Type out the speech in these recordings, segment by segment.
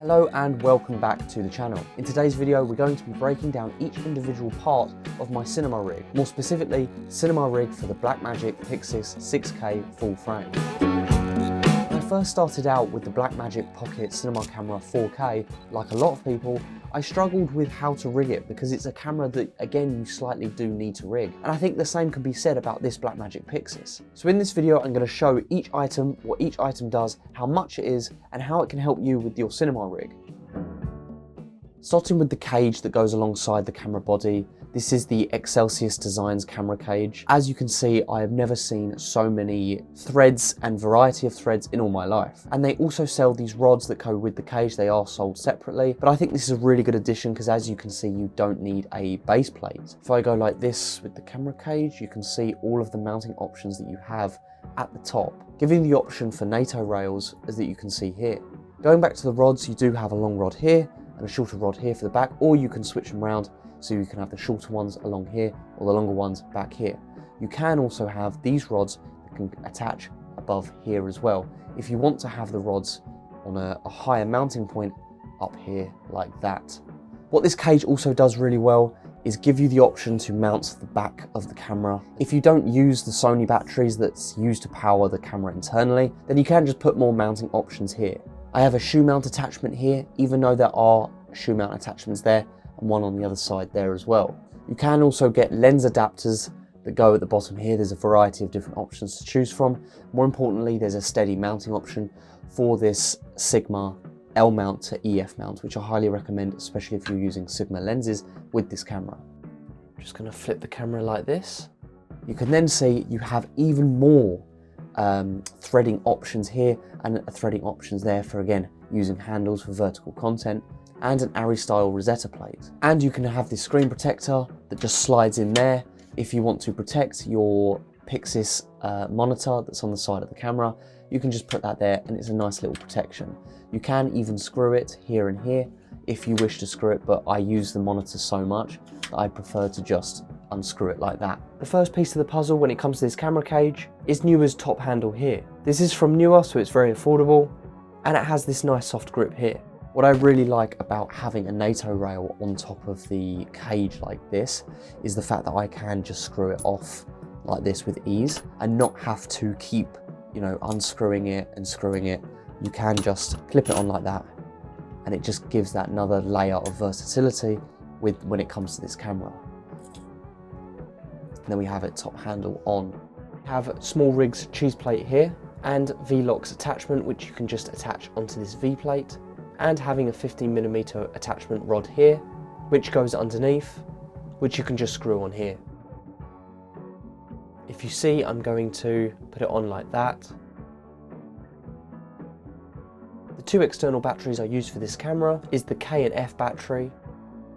Hello and welcome back to the channel. In today's video we're going to be breaking down each individual part of my cinema rig, more specifically cinema rig for the Blackmagic Pyxis 6K full frame. When I first started out with the Blackmagic Pocket Cinema Camera 4K, like a lot of people, I struggled with how to rig it because it's a camera that, again, you slightly do need to rig. And I think the same can be said about this Blackmagic Pyxis. So in this video, I'm going to show each item, what each item does, how much it is, and how it can help you with your cinema rig. Starting with the cage that goes alongside the camera body, this is the Excelsius Designs camera cage. As you can see, I have never seen so many threads and variety of threads in all my life. And they also sell these rods that go with the cage. They are sold separately, but I think this is a really good addition because as you can see, you don't need a base plate. If I go like this with the camera cage, you can see all of the mounting options that you have at the top, giving the option for NATO rails as that you can see here. Going back to the rods, you do have a long rod here and a shorter rod here for the back, or you can switch them around so you can have the shorter ones along here or the longer ones back here. You can also have these rods that can attach above here as well if you want to have the rods on a higher mounting point up here like that. What this cage also does really well is give you the option to mount the back of the camera. If you don't use the Sony batteries that's used to power the camera internally, then you can just put more mounting options here. I have a shoe mount attachment here, even though there are shoe mount attachments there, and one on the other side there as well. You can also get lens adapters that go at the bottom here. There's a variety of different options to choose from. More importantly, there's a steady mounting option for this Sigma L mount to EF mount, which I highly recommend, especially if you're using Sigma lenses with this camera. I'm just going to flip the camera like this. You can then see you have even more threading options here and threading options there for, again, using handles for vertical content, and an Arri style Rosetta plate. And you can have this screen protector that just slides in there if you want to protect your Pyxis monitor that's on the side of the camera. You can just put that there and it's a nice little protection. You can even screw it here and here if you wish to screw it, but I use the monitor so much that I prefer to just unscrew it like that. The first piece of the puzzle when it comes to this camera cage is Newer's top handle here. This is from Newer, so it's very affordable, and it has this nice soft grip here. What I really like about having a NATO rail on top of the cage like this is the fact that I can just screw it off like this with ease and not have to keep, unscrewing it and screwing it. You can just clip it on like that, and it just gives that another layer of versatility when it comes to this camera. And then we have it top handle on. We have Small Rig's cheese plate here and V-Locks attachment, which you can just attach onto this V plate, and having a 15mm attachment rod here, which goes underneath, which you can just screw on here. If you see, I'm going to put it on like that. The two external batteries I use for this camera is the K and F battery,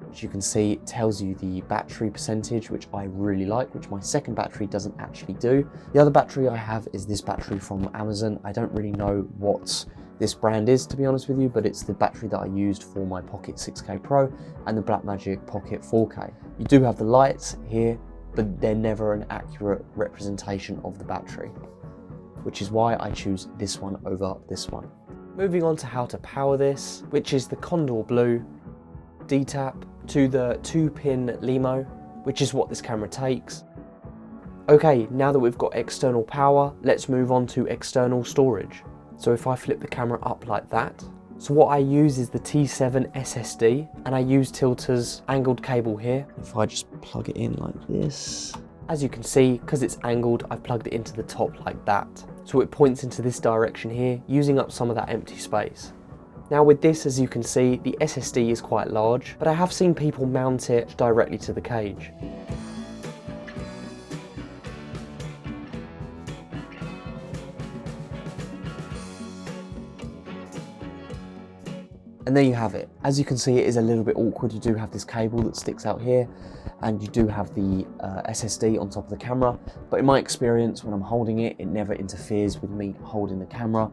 which you can see tells you the battery percentage, which I really like, which my second battery doesn't actually do. The other battery I have is this battery from Amazon. I don't really know what this brand is, to be honest with you, but it's the battery that I used for my Pocket 6K Pro and the Blackmagic Pocket 4K. You do have the lights here, but they're never an accurate representation of the battery, which is why I choose this one over this one. Moving on to how to power this, which is the Condor Blue D-tap to the 2-pin LEMO, which is what this camera takes. Okay, now that we've got external power, let's move on to external storage. So if I flip the camera up like that, so what I use is the T7 SSD, and I use Tilter's angled cable here. If I just plug it in like this, as you can see, because it's angled, I've plugged it into the top like that. So it points into this direction here, using up some of that empty space. Now with this, as you can see, the SSD is quite large, but I have seen people mount it directly to the cage. And there you have it. As you can see, it is a little bit awkward. You do have this cable that sticks out here, and you do have the SSD on top of the camera. But in my experience, when I'm holding it, it never interferes with me holding the camera,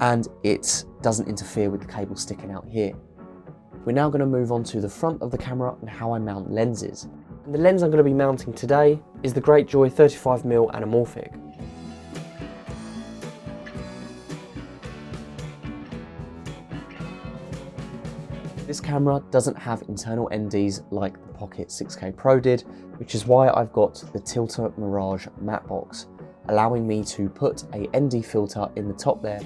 and it doesn't interfere with the cable sticking out here. We're now going to move on to the front of the camera and how I mount lenses. And the lens I'm going to be mounting today is the Greatjoy 35mm anamorphic. This camera doesn't have internal NDs like the Pocket 6K Pro did, which is why I've got the Tilter Mirage matte box, allowing me to put a ND filter in the top there.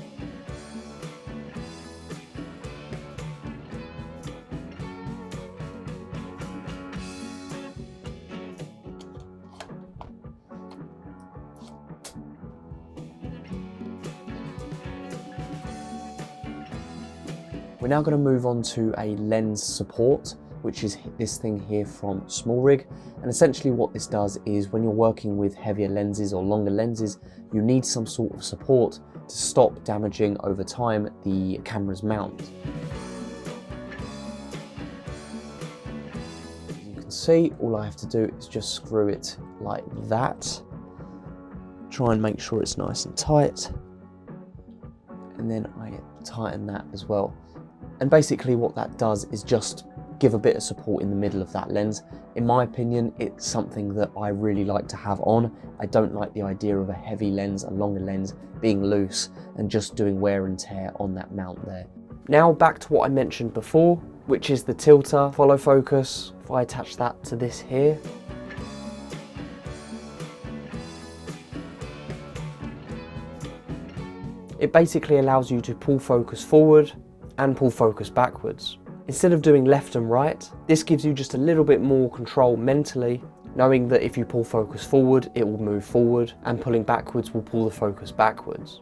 We're now going to move on to a lens support, which is this thing here from SmallRig. And essentially what this does is when you're working with heavier lenses or longer lenses, you need some sort of support to stop damaging over time the camera's mount. As you can see, all I have to do is just screw it like that. Try and make sure it's nice and tight. And then I tighten that as well. And basically what that does is just give a bit of support in the middle of that lens. In my opinion, it's something that I really like to have on. I don't like the idea of a heavy lens, a longer lens, being loose and just doing wear and tear on that mount there. Now back to what I mentioned before, which is the tilter follow focus. If I attach that to this here, it basically allows you to pull focus forward and pull focus backwards. Instead of doing left and right, this gives you just a little bit more control mentally, knowing that if you pull focus forward, it will move forward, and pulling backwards will pull the focus backwards.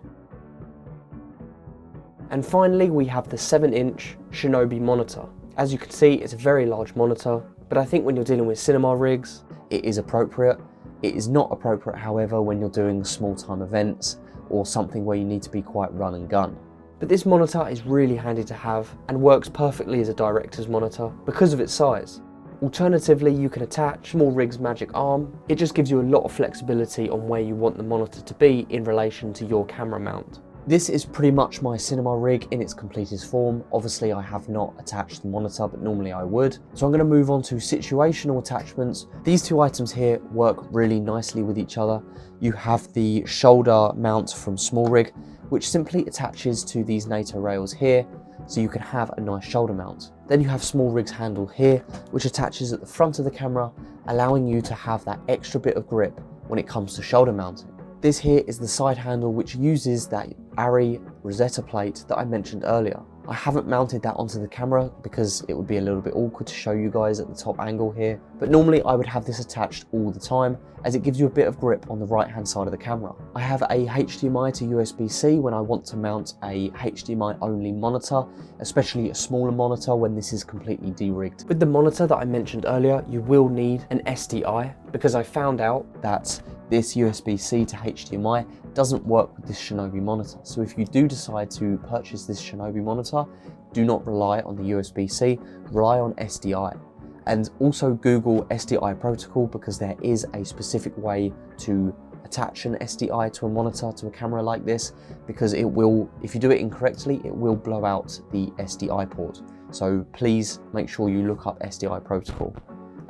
And finally, we have the 7-inch Shinobi monitor. As you can see, it's a very large monitor, but I think when you're dealing with cinema rigs, it is appropriate. It is not appropriate, however, when you're doing small time events or something where you need to be quite run and gun. But this monitor is really handy to have and works perfectly as a director's monitor because of its size. Alternatively, you can attach SmallRig's magic arm. It just gives you a lot of flexibility on where you want the monitor to be in relation to your camera mount. This is pretty much my cinema rig in its completest form. Obviously I have not attached the monitor, but normally I would. So I'm going to move on to situational attachments. These two items here work really nicely with each other. You have the shoulder mount from SmallRig, which simply attaches to these NATO rails here, so you can have a nice shoulder mount. Then you have SmallRig's handle here, which attaches at the front of the camera, allowing you to have that extra bit of grip when it comes to shoulder mounting. This here is the side handle, which uses that Arri Rosetta plate that I mentioned earlier. I haven't mounted that onto the camera because it would be a little bit awkward to show you guys at the top angle here, but normally I would have this attached all the time as it gives you a bit of grip on the right hand side of the camera. I have a HDMI to USB-C when I want to mount a HDMI only monitor, especially a smaller monitor when this is completely de-rigged. With the monitor that I mentioned earlier, you will need an SDI because I found out that this USB-C to HDMI doesn't work with this Shinobi monitor. So if you do decide to purchase this Shinobi monitor, do not rely on the USB-C, rely on SDI. And also Google SDI protocol because there is a specific way to attach an SDI to a monitor, to a camera like this, because it will, if you do it incorrectly, it will blow out the SDI port. So please make sure you look up SDI protocol.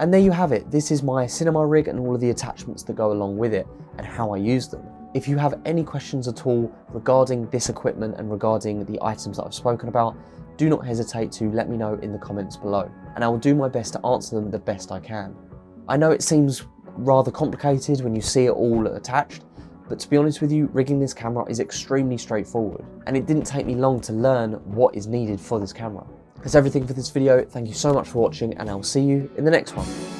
And there you have it. This is my cinema rig and all of the attachments that go along with it and how I use them. If you have any questions at all regarding this equipment and regarding the items that I've spoken about, do not hesitate to let me know in the comments below, and I will do my best to answer them the best I can. I know it seems rather complicated when you see it all attached, but to be honest with you, rigging this camera is extremely straightforward, and it didn't take me long to learn what is needed for this camera. That's everything for this video. Thank you so much for watching, and I'll see you in the next one.